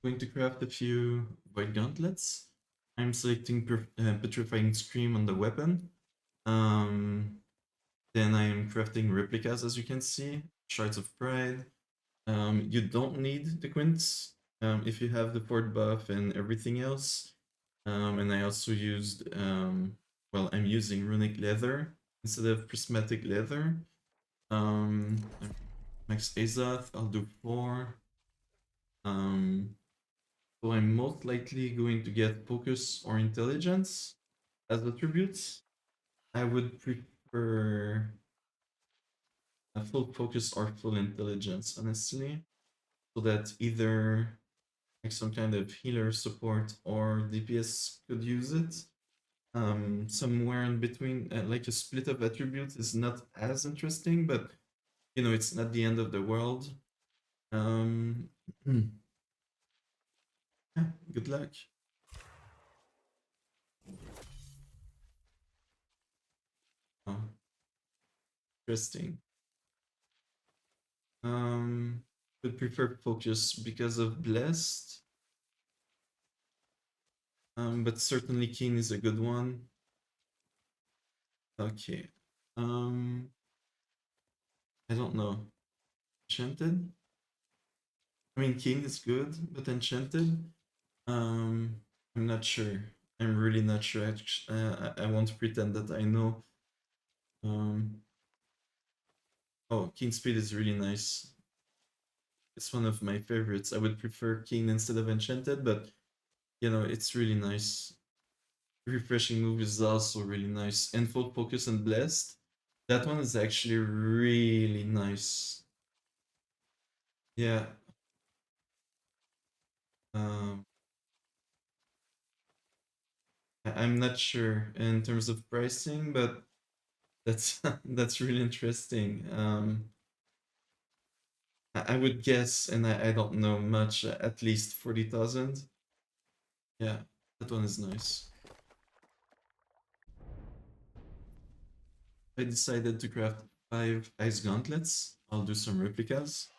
going to craft a few Void Gauntlets. I'm selecting Petrifying Scream on the weapon. Um, then I am crafting replicas, as you can see. Shards of Pride. You don't need the quints if you have the fort buff and everything else. And I also used, well, I'm using runic leather instead of prismatic leather. Um, Max Azoth, I'll do 4. Um, so I'm most likely going to get focus or intelligence as attributes. I would prefer a full focus or full intelligence, honestly, so that either like some kind of healer support or DPS could use it. Somewhere in between, like a split of attributes is not as interesting, but you know, it's not the end of the world. Um, yeah, good luck. Oh, interesting. Um, would prefer focus because of blessed. But certainly keen is a good one. Okay. Um, I don't know. Enchanted? I mean, keen is good, but enchanted? Um, I'm not sure. I'm really not sure. I won't pretend that I know. Um, oh, keen speed is really nice. It's one of my favorites. I would prefer keen instead of enchanted, but you know, it's really nice. Refreshing move is also really nice. And full focus and blessed. That one is actually really nice. Yeah. Um, I'm not sure in terms of pricing, but that's that's really interesting. I would guess, and I don't know much, at least 40,000. Yeah, that one is nice. I decided to craft 5 ice gauntlets. I'll do some replicas.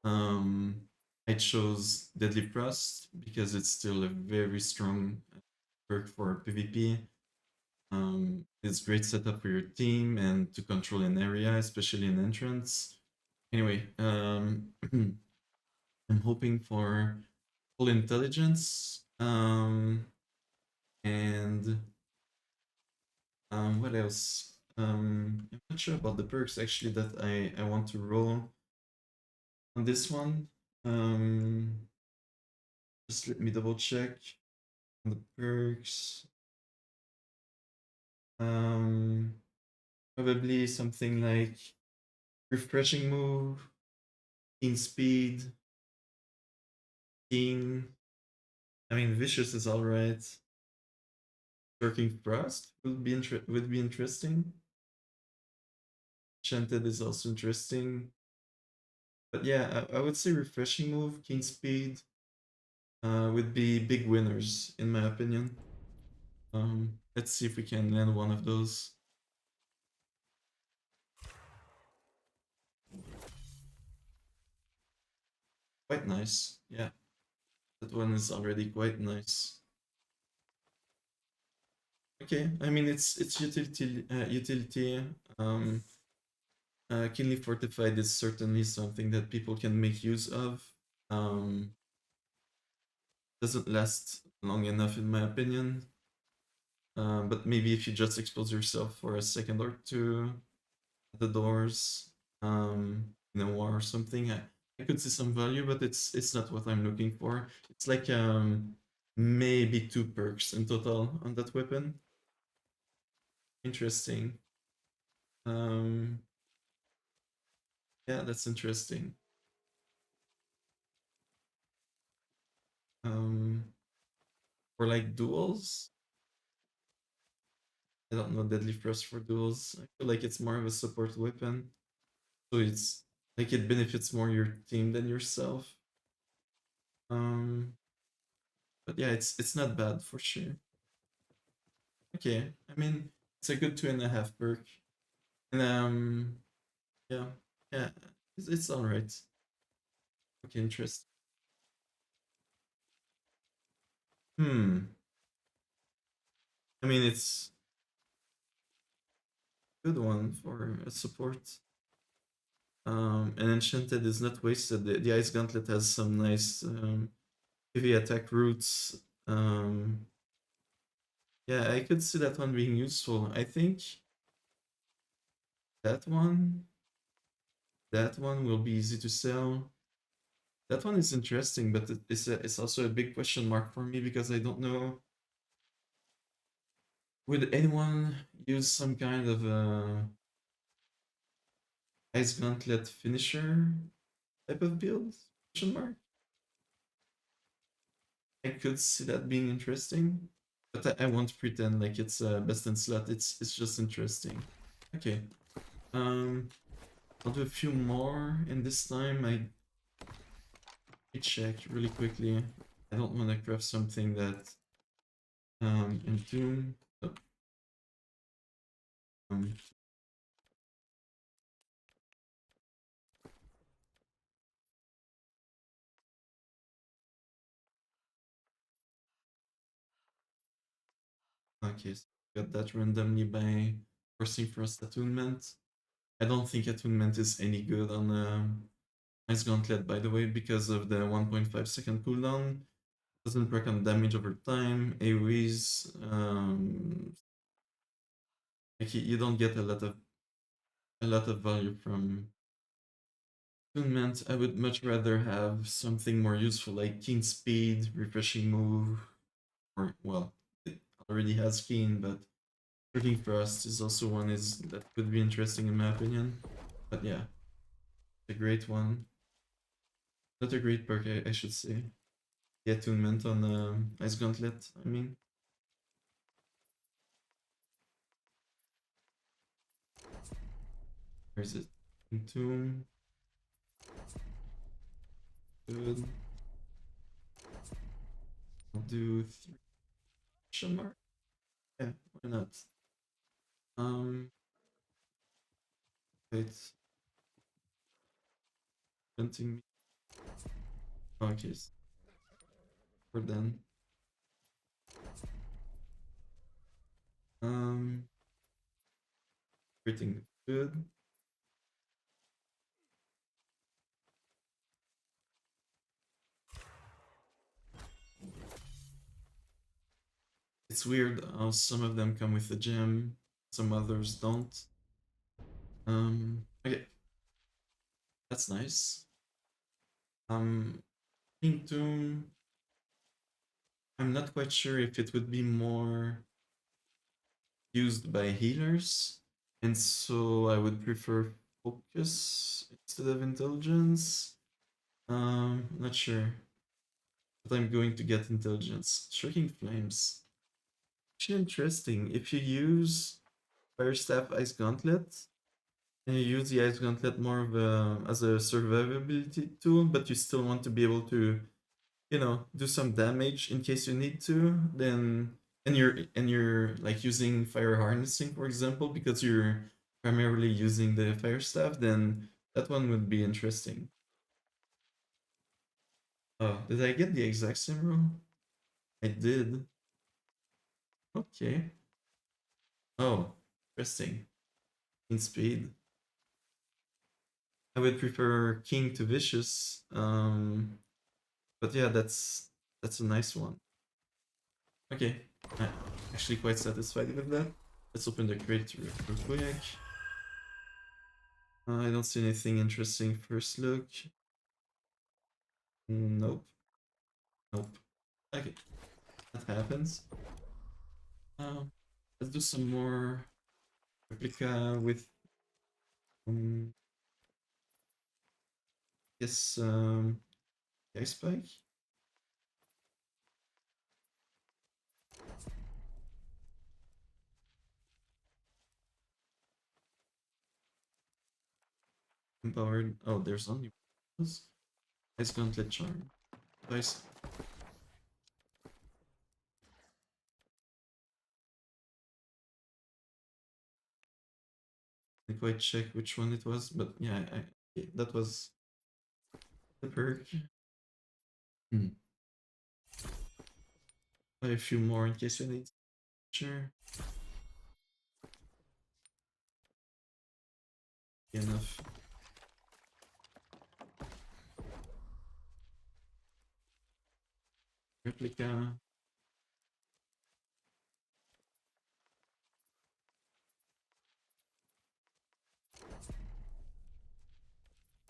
Um, I chose Deadly Frost because it's still a very strong perk for PvP. It's great setup for your team and to control an area, especially an entrance. Anyway, I'm hoping for full intelligence. And what else? I'm not sure about the perks actually that I want to roll on this one. Um, just let me double check on the perks. Um, Probably something like refreshing move, keen speed, keen. I mean, vicious is all right. Working frost would be interesting. Enchanted is also interesting. But yeah, I would say refreshing move, keen speed, would be big winners in my opinion. Let's see if we can land one of those. Quite nice. Yeah, that one is already quite nice. Okay, I mean it's utility. Um, Keenly fortified is certainly something that people can make use of. Um, doesn't last long enough in my opinion. But maybe if you just expose yourself for a second or two at the doors, in a war or something, I could see some value, but it's not what I'm looking for. It's like maybe 2 perks in total on that weapon. Interesting. Um, yeah, that's interesting. Um, for like duels, I don't know deadly thrust for duels. I feel like it's more of a support weapon, so it's like it benefits more your team than yourself. Um, but yeah, it's not bad for sure. Okay, I mean it's a good 2.5 perk, and yeah, yeah, it's all right. Okay, interesting. Hmm. I mean, it's a good one for a support. And Enchanted is not wasted. The Ice Gauntlet has some nice heavy attack routes. Yeah, I could see that one being useful. I think that one, that one will be easy to sell. That one is interesting, but it's also a big question mark for me because I don't know. Would anyone use some kind of Ice Gauntlet finisher type of build? Question mark. I could see that being interesting, but I won't pretend like it's best in slot. It's just interesting. Okay. I'll do a few more, and this time I check really quickly. I don't want to craft something that Entomb. Oh, um, okay, so got that randomly by forcing first attunement. I don't think attunement is any good on Ice Gauntlet, by the way, because of the 1.5-second cooldown. Doesn't work on damage over time. AoEs, like you don't get a lot of value from attunement. I would much rather have something more useful like Keen Speed, Refreshing Move, or well, it already has Keen, but Shooting Frost is also one is that could be interesting in my opinion. But yeah, a great one. Not a great perk, I should say. The attunement on Ice Gauntlet, I mean. Where is it? Entomb. Good. I'll do 3 question mark. Yeah, why not? Um, wait, hunting me. Okay, for then. Um, everything good. It's weird how some of them come with a gem, some others don't. Okay, that's nice. Pink Doom. I'm not quite sure if it would be more used by healers, and so I would prefer focus instead of intelligence. Not sure, but I'm going to get intelligence. Shrinking flames. Actually interesting. If you use Fire Staff Ice Gauntlet, and you use the Ice Gauntlet more of as a survivability tool, but you still want to be able to, you know, do some damage in case you need to, then and you're like using fire harnessing, for example, because you're primarily using the fire staff, then that one would be interesting. Oh, did I get the exact same roll? I did. Okay. Oh, interesting. In speed. I would prefer King to Vicious. But yeah, that's a nice one. Okay, I'm actually quite satisfied with that. Let's open the crate real quick. I don't see anything interesting first look. Nope. Nope. Okay, that happens. Um, let's do some more replica with yes ice spike. Empowered. Oh, there's only one. Ice gauntlet charm. Ice. I quite check which one it was, but yeah, that was the perk. Hmm. Buy a few more in case you need. Sure. Enough. Replica.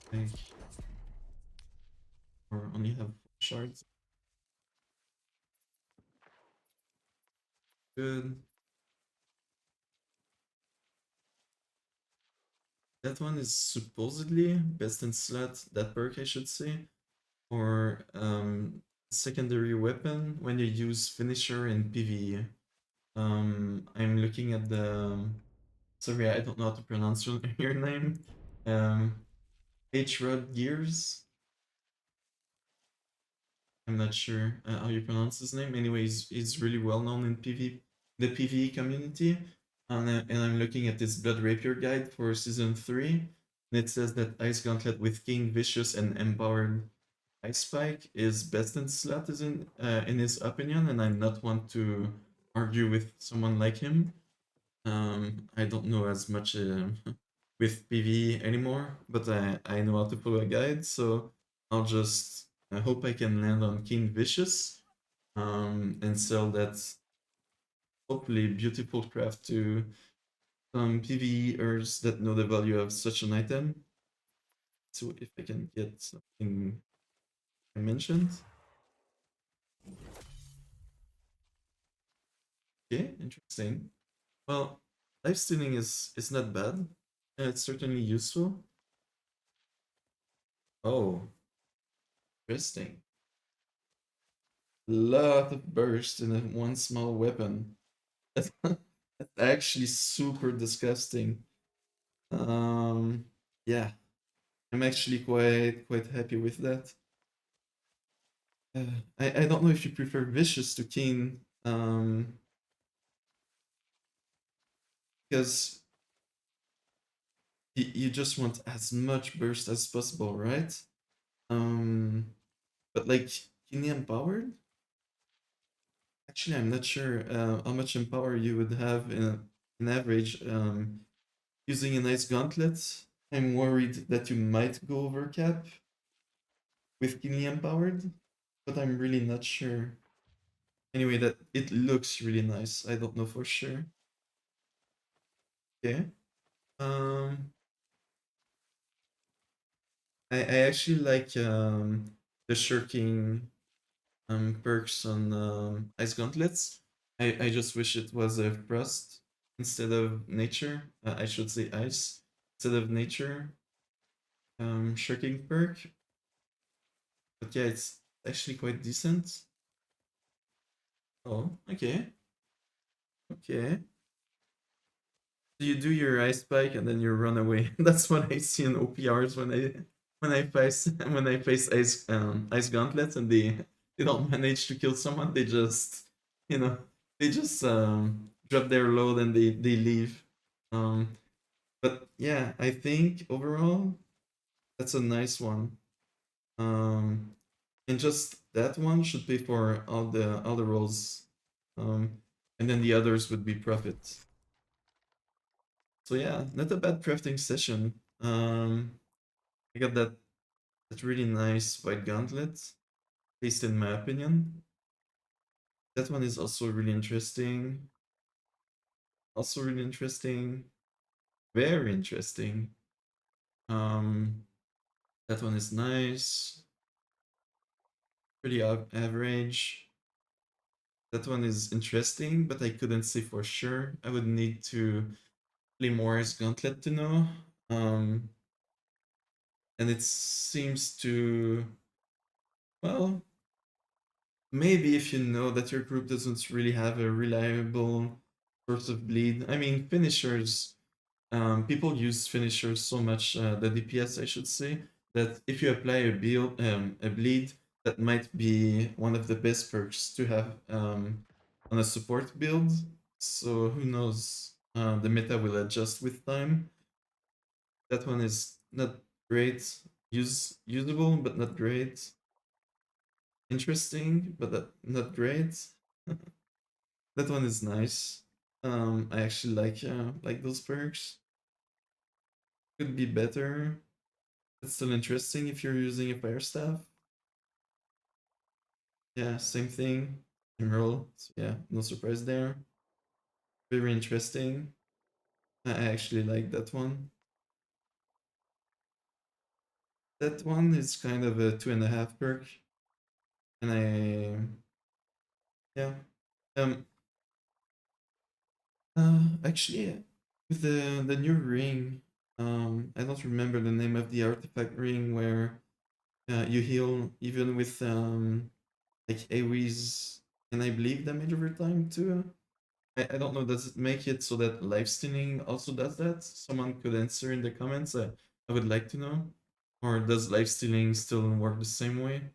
Think. Or only have 4 shards. Good. That one is supposedly best in slot, that perk I should say. Or secondary weapon when you use finisher in PvE. I'm looking at the sorry, I don't know how to pronounce your name. Um H-Rod Gears. I'm not sure how you pronounce his name. Anyways, he's really well known in the PvE community. And I'm looking at this Blood Rapier guide for season 3. And it says that Ice Gauntlet with King Vicious and Empowered Ice Spike is best in slot, is in his opinion, and I'm not one to argue with someone like him. I don't know as much with PvE anymore, but I know how to follow a guide, so I hope I can land on King Vicious and sell that hopefully beautiful craft to some PvEers that know the value of such an item. So if I can get something I mentioned. Okay, interesting. Well, life stealing is not bad. It's certainly useful. Oh, interesting. Lot of burst in one small weapon. That's actually super disgusting. Um, yeah, I'm actually quite happy with that. I don't know if you prefer vicious to keen, because you just want as much burst as possible, right? Um, but like keen empowered. Actually, I'm not sure how much empower you would have in average using a nice gauntlet. I'm worried that you might go over cap with Guinea empowered, but I'm really not sure. Anyway, that it looks really nice. I don't know for sure. Okay. Um, I actually like the shirking perks on ice gauntlets. I just wish it was a frost instead of nature. I should say ice instead of nature. Shirking perk, but yeah, it's actually quite decent. Oh, okay, okay. So you do your ice spike and then you run away. That's what I see in OPRs when I face ice gauntlets and they don't manage to kill someone. They just you know they just drop their load and they leave. Um, but yeah, I think overall that's a nice one. Um, and just that one should pay for all the rolls, and then the others would be profit. So yeah, not a bad crafting session. I got that really nice white gauntlet, at least in my opinion. That one is also really interesting. Also really interesting. Very interesting. Um, that one is nice. Pretty average. That one is interesting, but I couldn't say for sure. I would need to play more as Gauntlet to know. Um, and it seems to, well, maybe if you know that your group doesn't really have a reliable source of bleed. I mean, finishers, people use finishers so much, the DPS, I should say, that if you apply a bleed, that might be one of the best perks to have on a support build. So who knows? The meta will adjust with time. That one is not great. Usable, but not great. Interesting, but not great. That one is nice. I actually like those perks. Could be better. It's still interesting if you're using a fire staff. Yeah, same thing. Emerald. So yeah, no surprise there. Very interesting. I actually like that one. That one is kind of a 2.5 perk, and yeah. Um. Actually, with the new ring, I don't remember the name of the artifact ring where you heal even with like AoEs and I believe damage over time too. I don't know, does it make it so that life stealing also does that? Someone could answer in the comments. I would like to know. Or does life stealing still work the same way?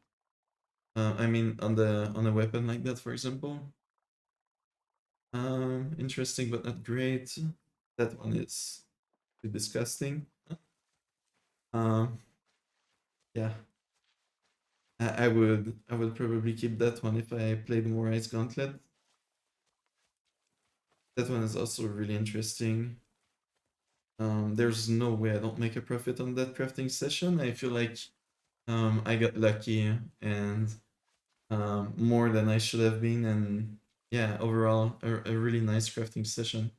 I mean, on a weapon like that, for example. Interesting, but not great. That one is too disgusting. Um, yeah, I would probably keep that one if I played more Ice Gauntlet. That one is also really interesting. There's no way I don't make a profit on that crafting session. I feel like I got lucky and more than I should have been, and yeah, overall a really nice crafting session.